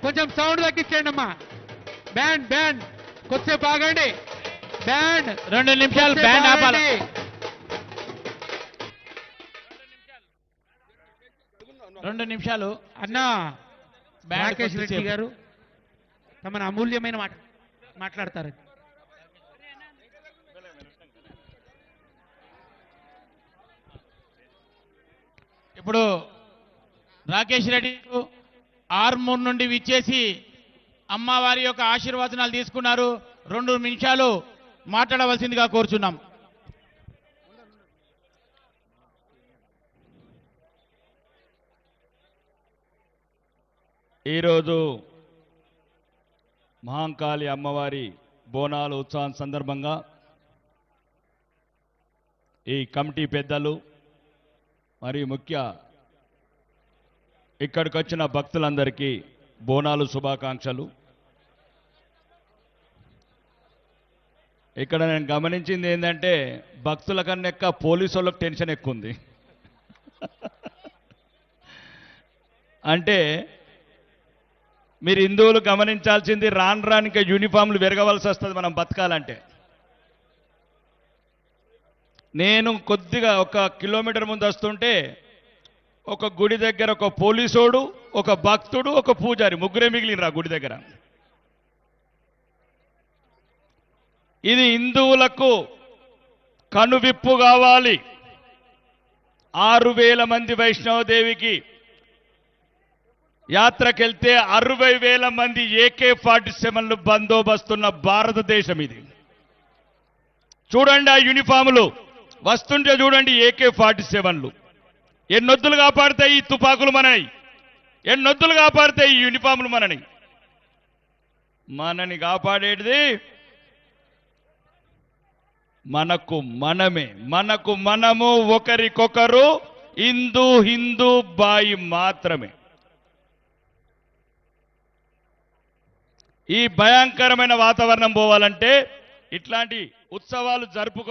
కొంచెం సౌండ్ తగ్గించండి అమ్మా. బ్యాండ్ బ్యాండ్ కొద్దిసేపు ఆగండి. బ్యాండ్ 2 నిమిషాలు బ్యాండ్ ఆపాలి. 2 నిమిషాలు అన్నా. బ్యాండ్ రాకేష్ రెడ్డి గారు తమ అమూల్యమైన మాట మాట్లాడతారు. ఇప్పుడు రాకేష్ రెడ్డి ఆర్మూర్ నుండి విచ్చేసి అమ్మవారి యొక్క ఆశీర్వచనాలు తీసుకున్నారు. 2 నిమిషాలు మాట్లాడవలసిందిగా కోరుచున్నాం. ఈరోజు మహాంకాళి అమ్మవారి బోనాల ఉత్సవం సందర్భంగా ఈ కమిటీ పెద్దలు మరియు ముఖ్య ఇక్కడికి వచ్చిన భక్తులందరికీ బోనాలు శుభాకాంక్షలు. ఇక్కడ నేను గమనించింది ఏంటంటే భక్తుల కన్నా ఎక్కువ పోలీసు వాళ్ళకి టెన్షన్ ఎక్కువ ఉంది. అంటే మీరు హిందువులు గమనించాల్సింది రానికి యూనిఫామ్లు పెరగవలసి వస్తుంది మనం బతకాలంటే. నేను కొద్దిగా 1 కిలోమీటర్ ముందు వస్తుంటే ఒక గుడి దగ్గర ఒక పోలీసోడు, ఒక భక్తుడు, ఒక పూజారి, ముగ్గురే మిగిలినరా గుడి దగ్గర. ఇది హిందువులకు కనువిప్పు కావాలి. 6,000 మంది వైష్ణవదేవికి యాత్రకెళ్తే 60,000 మంది AK-47లు బందోబస్తున్న భారతదేశం ఇది. చూడండి ఆ యూనిఫాములు వస్తుంటే చూడండి. AK-47లు ఎన్నొద్దులు కాపాడతాయి ఈ తుపాకులు మనని, ఎన్నొద్దులు కాపాడతాయి ఈ యూనిఫాములు మనని కాపాడేది మనకు మనమే. మనకు మనము, ఒకరికొకరు, హిందూ బాయి మాత్రమే. ఈ భయంకరమైన వాతావరణం పోవాలంటే ఇట్లాంటి ఉత్సవాలు జరుపుకో